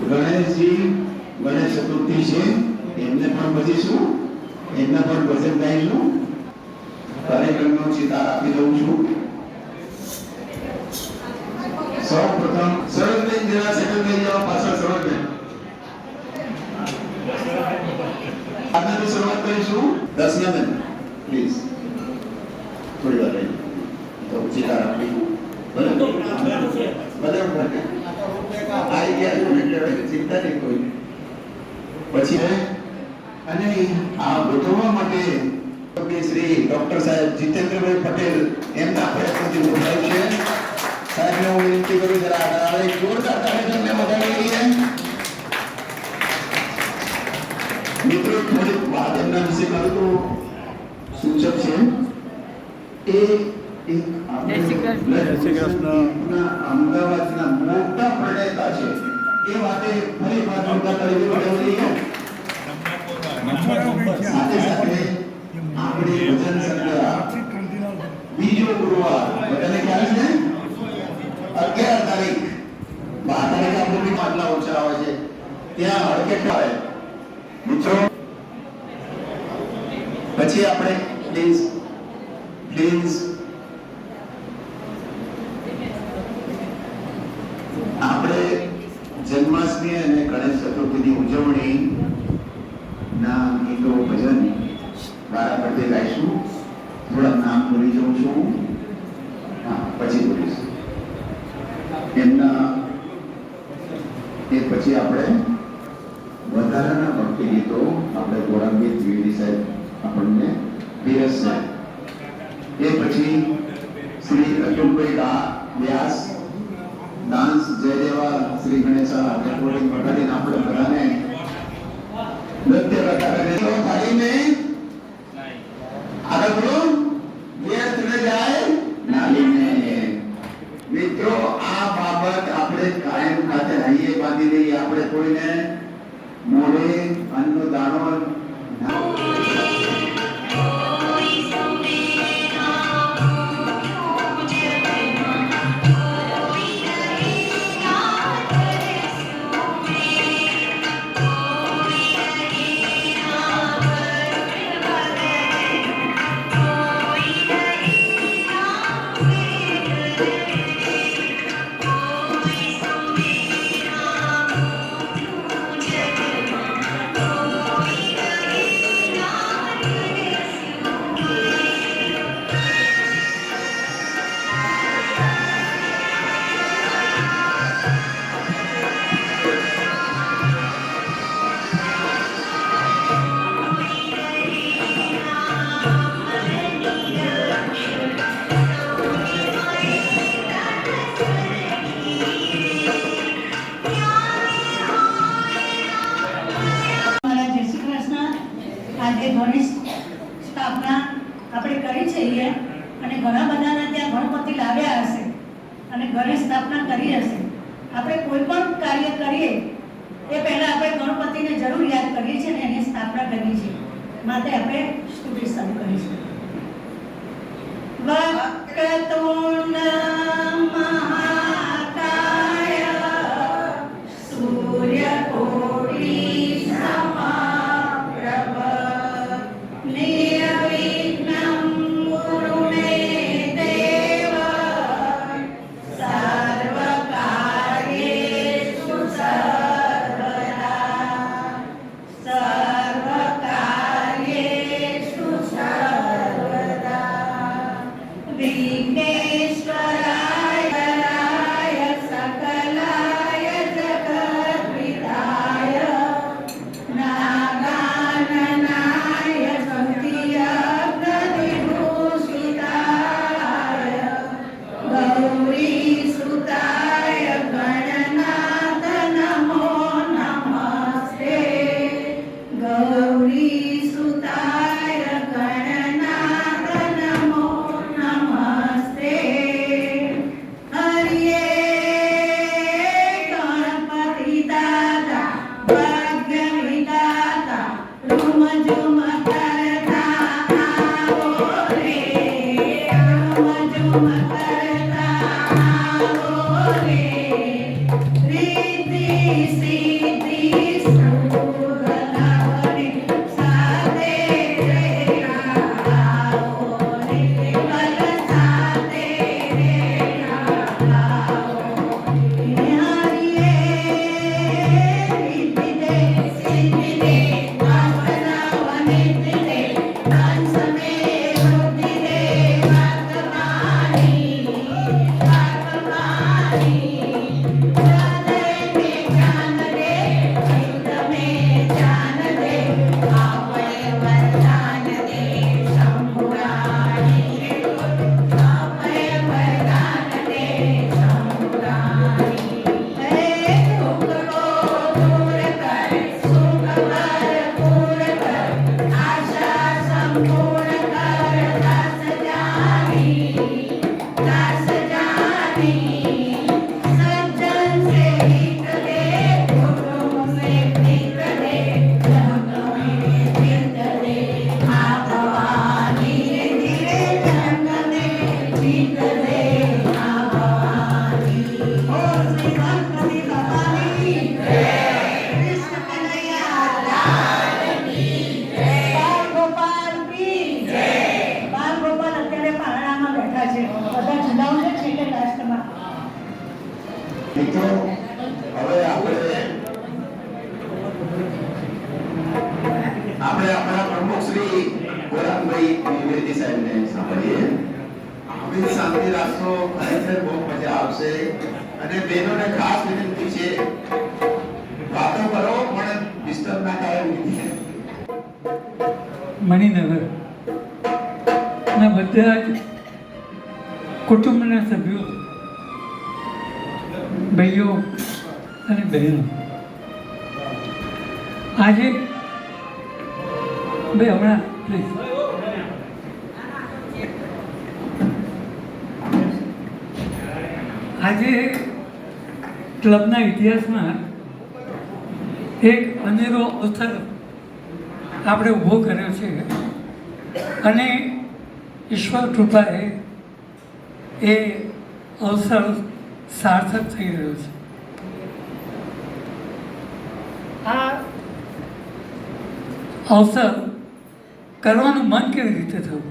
ગણેશજી ગણેશ ચતુર્થી છે, એમને પણ ભજીશું, એમને પણ ભજન ગાઈશું. કાર્યક્રમનો ચિતાર આપી દઉં છું. સૌ પ્રથમ સરોજબેન જરા સેટલ થઈ જાઓ, પાછળ સરોજબેન. આજની શરૂઆત કરીશું. દર્શનાબેન પ્લીઝ થોડી વાર રહી તો ચિતાર આપી બરાબર આવી ગયા એટલે ચિંતા નહીં કોઈ. પછી અને આ ગોઠવવા માટે શ્રી ડોક્ટર સાહેબ જીતેન્દ્રભાઈ પટેલ એમના પ્રયત્નથી ગોઠવાય છે. સાહેબને હું વિનંતી કરું જરા આગળ જોરદાર કાર્યક્રમને વધારી લઈએ. મિત્રો થોડીક વાત એમના વિશે કરું તો સૂચક છે એ એક અમદાવાદના મોટા પ્રણેતા છે. એ વાતે ફરી વાત જોરદાર કરી વધારી લઈએ. સાથે સાથે આપણે ભજન સંગ્રહ બીજો ગુરુવાર બધાને ખ્યાલ છે 11 તારીખ 12 તારીખ આપણે બી આટલા ઓછા આવે છે ત્યાં હડકેટ આવે મિત્રો. પછી આપણે પ્લીઝ આપણે જન્માષ્ટમી અને ગણેશ ચતુર્થીની ઉજવણી ના ગીતો ભજન વારા ફરતે ગાઈશું. થોડા નામ ભૂલી જાઉં છું, હા પછી બોલીશ એમના. એ પછી આપણે વધારાના ભક્તિ ગીતો આપણે ગોરંગી દ્વિવેદી સાહેબ આપણને પીરસશે. એ પછી શ્રી અતુલભાઈ વ્યાસ ડાન્સ જયદેવા શ્રી ગણેશા રેકોર્ડિંગ વગાડીને આપણે બધાને નૃત્ય બતાવીને થાળીને આગળ બોલો વ્યસ્ત ન જાય નાલીને. મિત્રો આ બાબત આપણે કાયમ ખાતે હૈયે બાંધી દઈએ. આપણે કોઈને મોઢે અન્નનો દાણો ગણેશ સ્થાપના આપણે કરી છે અને ઘણા બધાના ત્યાં ગણપતિ લાવ્યા હશે અને ગણેશ સ્થાપના કરી હશે. આપણે કોઈ પણ કાર્ય કરીએ એ પહેલા આપણે ગણપતિને જરૂર યાદ કરીએ છીએ અને એની સ્થાપના કરીએ છીએ. માટે આપણે સ્તુતિ શરૂ કરીશું. વક્રતુંડ મહાકાય સૂર્યકોટિ સમપ્રભ નિર્વિઘ્नं કુરુ મે દેવ સર્વકાર્યેષુ સર્વદા વિઘ્નેશ મિત્રો હવે આપણે આપણા પ્રમુખ શ્રી ગોરામભાઈ દ્વિવેદી સાહેબને સાંભળીએ. આવી શાંતિ રાખશો, ખરેખર બહુ મજા આવશે. અને બહેનોને ખાસ વિનંતી છે, વાતો કરો પણ ડિસ્ટર્બ ના થાય એવી રીતે. મણિનગર ના બધા જ કુટુંબના સભ્યો, ભાઈઓ અને બહેનો, આજે બે હમણાં પ્લીઝ આજે ક્લબના ઇતિહાસમાં એક અનેરો અવસર આપણે ઊભો કર્યો છે અને ઈશ્વર કૃપાએ એ અવસર સાર્થક થઈ રહ્યો છે. આ અવસર કરવાનું મન કેવી રીતે થયું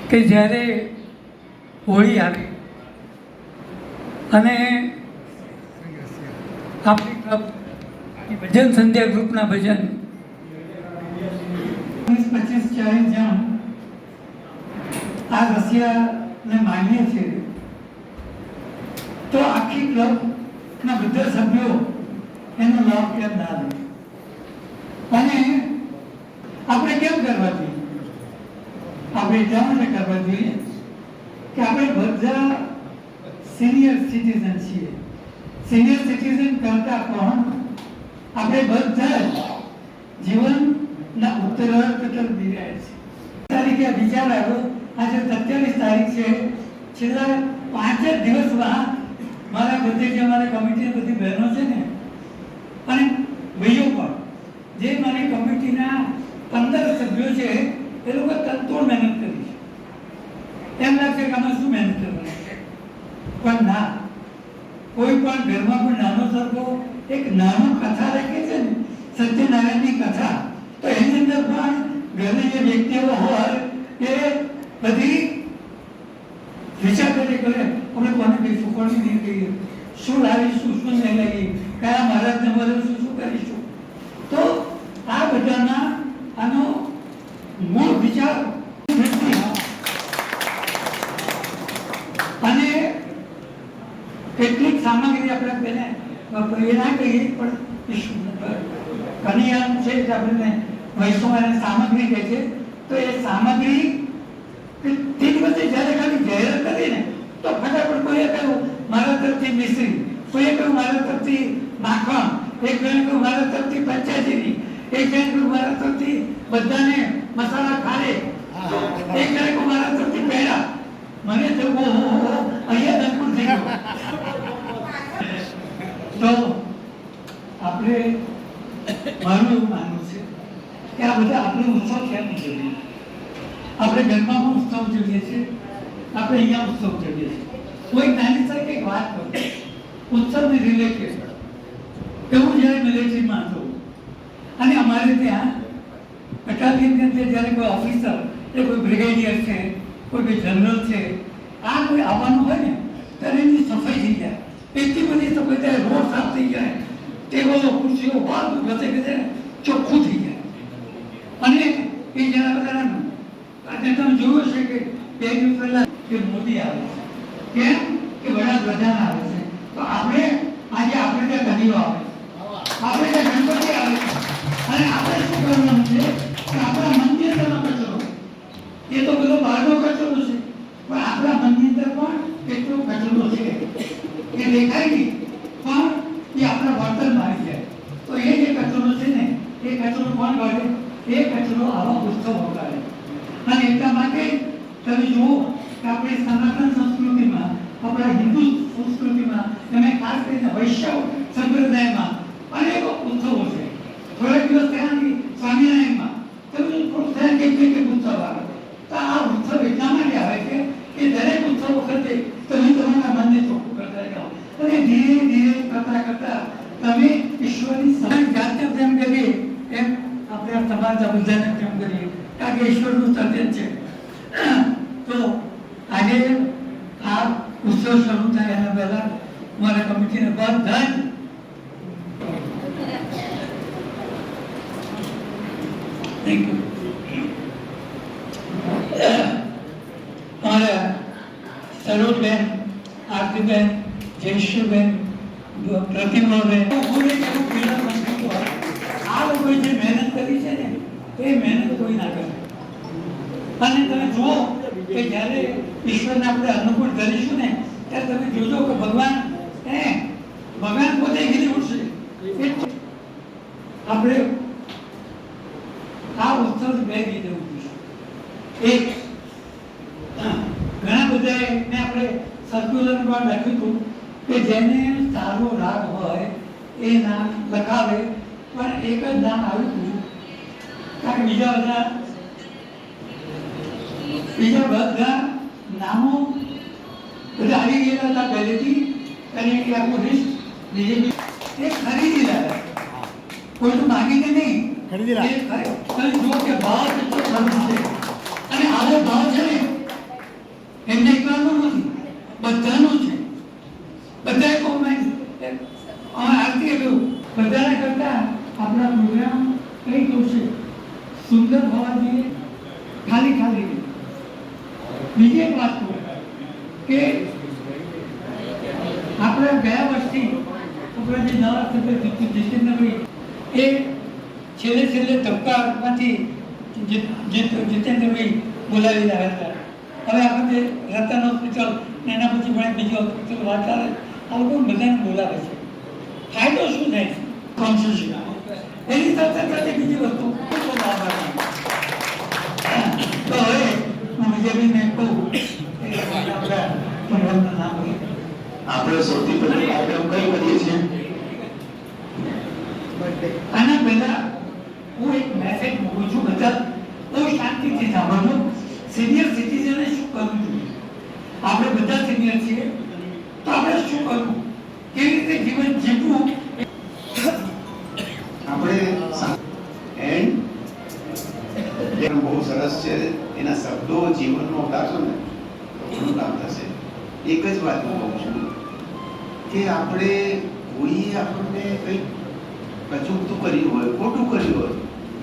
કે જ્યારે હોળી આવી અને આપણી ક્લબ ભજન સંધ્યા ગ્રુપના ભજન 25-40 જણ આ રસિયાને માનીએ છીએ, તો આખી ક્લબના બધા સભ્યો એનો લાભ કેમ ના લે? અને આપણે કેમ કરવા જોઈએ? આપણે એટલા માટે કરવા જોઈએ કે આપણે બધા સિનિયર સિટીઝન છીએ. સિનિયર સિટીઝન કરતા પણ આપણે બધા જ જીવનના ઉત્તરાર્ધ તરફ જઈ રહ્યા છીએ. તારીખે વિચાર આવ્યો, આજે 27 તારીખ છે, છેલ્લા 5 જ દિવસમાં મારા બધી જે અમારી કમિટીની બધી બહેનો છે ને અને ભાઈઓ પણ, જે મારી કમિટીના 15 સભ્યો છે, એ લોકો તનતોડ મહેનત કરી છે. એમ લાગશે કે અમે શું મહેનત કરવાની, પણ ના. કોઈ પણ ઘરમાં પણ નાનો સરખો એક નાનો કથા લખે છે ને, સત્યનારાયણની કથા, તો એની અંદર પણ ઘરે જે વ્યક્તિઓ હોય એ બધી વિચાર કરી કરે આપણે કોને કહીશું, કોને નહીં કહીએ, શું લાવીશું, શું નહીં લાવીએ, કયા મહારાજને મળીશું, શું કરીશું. તો આ બધાના આનો મૂળ વિચાર અને કેટલીક સામગ્રી આપણે તેને એ ના કહીએ પણ કનિયામ છે જે આપણને વૈષ્ણવ સામગ્રી કહે છે. તો એ સામગ્રી તે દિવસે જ્યારે ખાલી જાહેરાત કરી ને તો ફટાફટ કોઈએ કહ્યું મારા તરફથી મિશ્રી, કોઈએ કહ્યું મારા તરફથી માખણ, એક જણે કહ્યું મારા તરફથી પંચાજીરી, એક જણે કહ્યું મારા તરફથી બધાને મસાલા ખારે, એક જણે કહ્યું મારા તરફથી પેડા. મને તો અહીંયા દંકુર થઈ ગયો. તો આપણે મારું એવું માનવું છે કે આ બધા આપણે ઉત્સવ કેમ ઉજવીએ? આપણે ઘરમાં પણ ઉત્સવ ઉજવીએ છીએ, આપણે અહીંયા ઉત્સવ ઉજવીએ છીએ. કોઈ નાની સાહેબ એક વાત કરું, ઉત્સવને રિલેટેડ એવું જ્યારે મિલિટરીમાં હતું અને અમારે ત્યાં બટાલિયનની અંદર જ્યારે કોઈ ઓફિસર એ કોઈ બ્રિગેડિયર છે, કોઈ જનરલ છે, આ કોઈ આવવાનું હોય ને ત્યારે એની સફાઈ થઈ જાય, એટલી બધી સફાઈ થાય, રોડ સાફ થઈ જાય, ટેબલો ખુરશીઓ બધું ઘસે ઘસે ચોખ્ખું થઈ જાય. અને એ જરા બધાનું આજે તમે જોયું છે કે 2 દિવસ પહેલા કે મોદી આવે છે, કેમ કે વડાપ્રધાન આવે છે, તો આપણે આજે આપણે ત્યાં કનીઓ આવે છે, આપણે ત્યાં ગણપતિ આવે છે, અને આપણે શું કરવાનું છે કે આપણા મનની અંદરનો કચરો, એ તો બધો બહારનો કચરો છે, પણ આપણા મનની અંદર પણ કેટલો કચરો છે એ દેખાય નહીં, પણ એ આપણા વર્તનમાં આવી જાય. તો એ જે કચરો છે ને એ કચરો કોણ કાઢે? એ કચરો આવા ઉત્સવો કાઢે. અને એટલા માટે તમે જુઓ કે આપણી સનાતન સંસ્કૃતિમાં, આપણા હિન્દુ સંસ્કૃતિમાં, તમે ખાસ કરીને વૈષ્ણવ સંપ્રદાયમાં અનેકો ઉત્સવો છે. થોડાક દિવસ ત્યાંથી સ્વામિનારાયણમાં તમે પ્રોત્સાહન કે ઉત્સવ આવે, તો આ ઉત્સવ એટલા માટે આવે છે કે દરેક ઉત્સવ વખતે તમે તમારા મનને ચોખ્ખું કરતા જાઓ અને ધીરે ધીરે કરતા કરતા તમે ઈશ્વરની જાતે પ્રેમ કરીએ એમ આપણે આ તમારા બધાને પ્રેમ કરીએ, કારણ કે ઈશ્વરનું સર્જન છે. તો આજે આ ઉત્સવ શરૂ થાય એના પહેલા મારા કમિટીને બધા જ થેન્ક યુ. અમારા સરોજબેન, આરતીબેન, જયશ્રીબેન, પ્રતિમાબેન, આ લોકોએ જે મહેનત કરી છે ને એ મહેનત કોઈ ના કરે. અને તમે જુઓ કે જ્યારે ઈશ્વરને આપણે અનુકૂળ કરીશું ને ત્યારે તમે જોજો કે ભગવાન પોતે ખીલી ઉઠશે. આપણે આ ઉત્સવ 2 રીતે ઉજવીશું. એક, ઘણા બધા મેં આપણે સર્ક્યુલર પર લખ્યું હતું કે જેને સારો રાગ હોય એ નામ લખાવે, પણ એક જ નામ આવ્યું હતું કારણ કે બીજા બધા નામો બધા આવી ગયેલા હતા પહેલેથી, અને એ આખું લિસ્ટ બીજેપી એ ખરીદી લાવ્યા, કોઈ તો માગીને નહીં ખરીદી લાવ્યા. જો કે ભાવ કેટલો સરસ છે, અને આવો ભાવ છે ને એમને એકલાનો નથી, બધાનો છે. બધાએ કોમેન્ટ આરતી કહ્યું બધાના કરતા આપણા પ્રોગ્રામ કઈ કહું છે સુંદર હોવા જોઈએ, ખાલી ખાલી. બીજી એક વાત કહું કે આપણે ગયા વર્ષથી આપણા જે નવા સભ્ય જીતેન્દ્રભાઈ એ છેલ્લે તબક્કામાંથી જીતેન્દ્રભાઈ બોલાવી રહ્યા હતા. હવે આપણે રતન હોસ્પિટલ એના પછી પણ બીજી હોસ્પિટલ વાત આવે, આ લોકો બધાને બોલાવે છે. ફાયદો શું થાય છે? કોન્સ્ટિટ્યુશન એની સાથે સાથે બીજી વસ્તુ તો હવે હું વિજયભાઈને કહું આપણે સૌથી પહેલો કાર્યક્રમ કઈ કરીએ છીએ? આના પહેલા હું એક મેસેજ મૂકું છું, બધા બહુ શાંતિથી સાંભળજો. સિનિયર સિટીઝને શું કરવું જોઈએ? આપણે બધા સિનિયર છીએ તો આપણે શું કરવું, કેવી રીતે જીવન જીવવું? આપણે બહુ સરસ છે, એના શબ્દો જીવનમાં ઉતારશો ને તો ઘણું કામ થશે. એક જ વાત હું કહું છું કે આપણે કોઈ આપણને કંઈક કચૂકતું કર્યું હોય, ખોટું કર્યું હોય,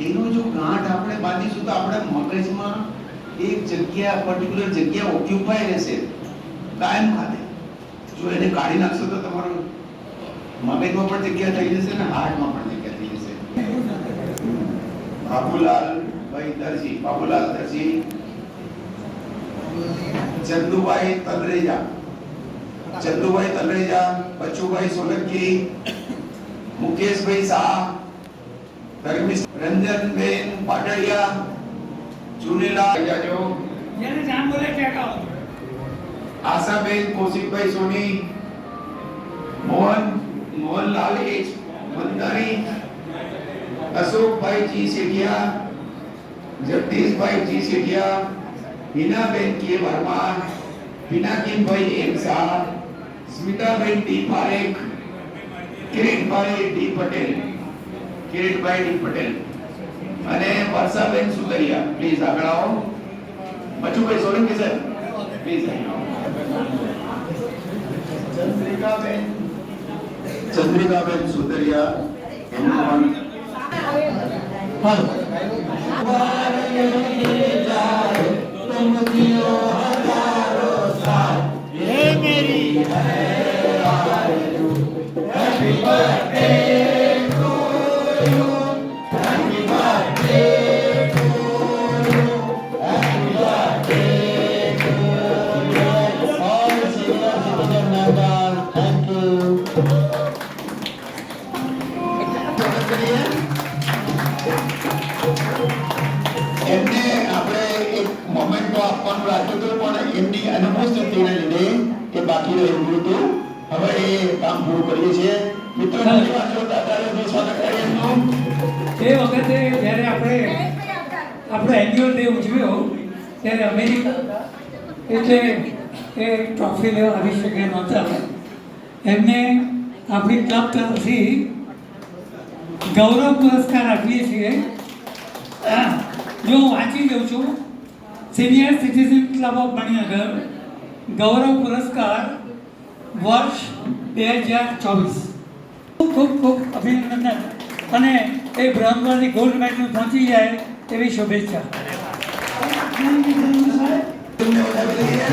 એનો જો ગાંઠ આપણે બાંધીશું તો આપણા મગજમાં એક જગ્યા, પર્ટિક્યુલર જગ્યા ઓક્યુપાય રહેશે કાયમ ખાતે. જો એને કાઢી નાખશો તો તમારું મગજમાં પણ જગ્યા થઈ જશે ને હાર્ટમાં પણ જગ્યા થઈ જશે. બાબુલાલ દરજી, ચંદુભાઈ તલરેજા, બચુભાઈ સોલંકી, મુકેશભાઈ શાહ, રંજનબેન પાટડિયા, ચુનેલા જાજો, જેને નામ બોલે ટેકાઓ, Ashaben Kaushikbhai Soni, Mohanlal H Mandari, Ashokbhai G Sethia, Jagdishbhai G Sethia, Hinaben K Verma, Pinakinbhai M Shah, Smitaben D Parekh, Kiritbhai D Patel, Kiritbhai D Patel અને વર્ષાબેન સુતરિયા. પ્લીઝ આગળ આવો. મચુભાઈ સોલંકી સર પ્લીઝ ચંદ્રિકાબેન સુતરિયા એમનું એમને આપણે એક મોમેન્ટો આપવાનું રાખ્યું હતું પણ એમની અનુપસ્થિતિને લીધે એ બાકી રહી ગયું હતું. હવે એ કામ પૂરું કરીએ છીએ. મિત્રો સ્વાગત કરીએ એમનું. એ વખતે જ્યારે આપણો એન્યુઅલ ડે ઉજવ્યો ત્યારે અમેરિકા એટલે એ ટ્રોફી લેવા આવી શકે નહોતા. એમને આપણી ક્લબ તરફથી ગૌરવ પુરસ્કાર આપીએ છીએ. જો હું વાંચી લઉં છું, senior citizen club of Maninagar ગૌરવ પુરસ્કાર વર્ષ 2024. ખૂબ ખૂબ અભિનંદન અને એ બ્રોન્ઝમાંથી ગોલ્ડ મેડલ પહોંચી જાય એવી શુભેચ્છા. તેમને વધાવી લઈએ.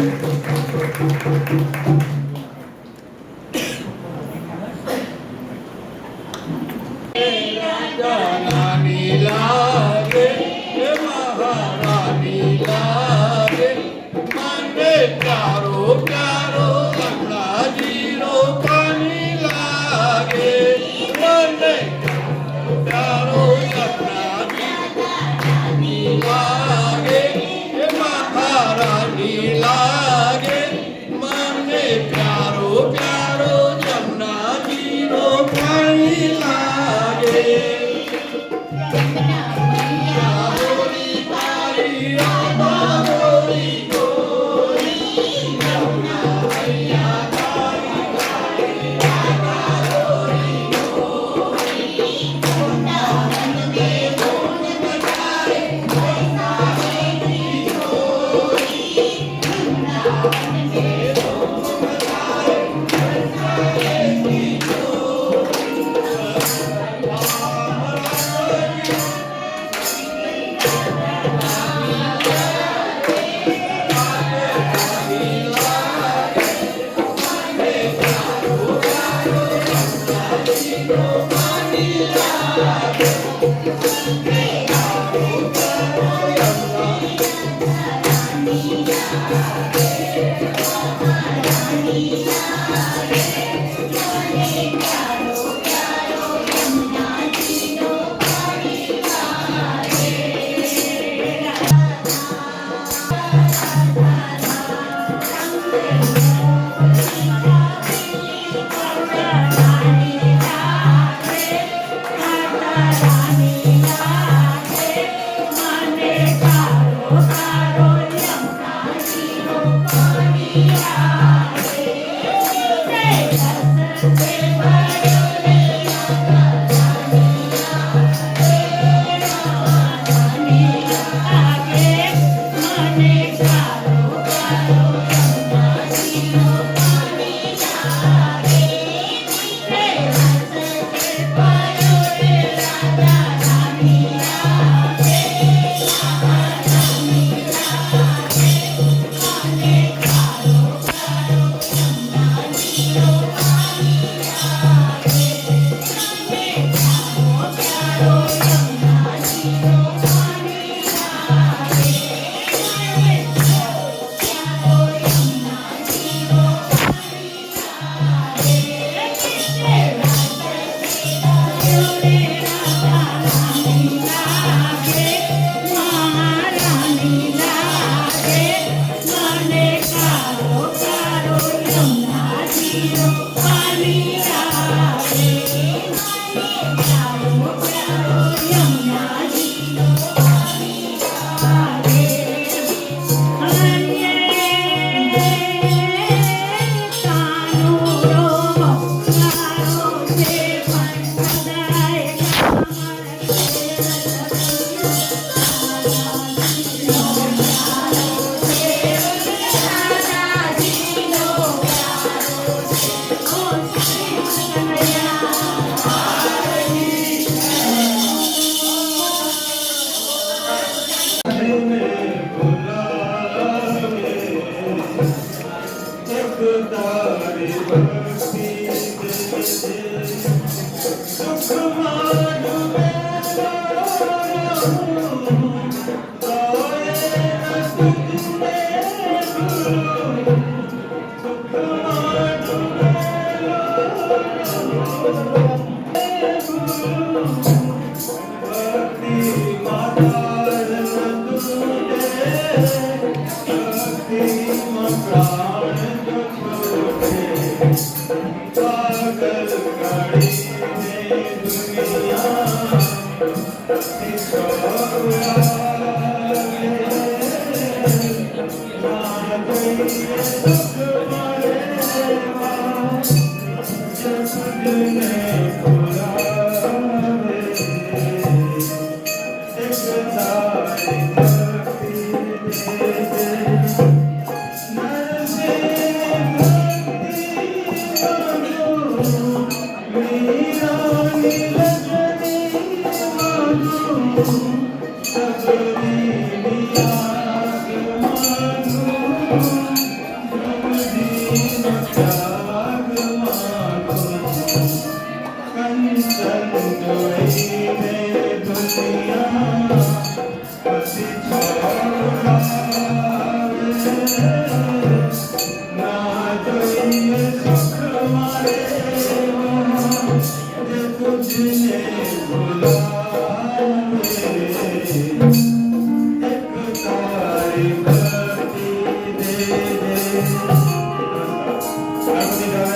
Bye. Thank you.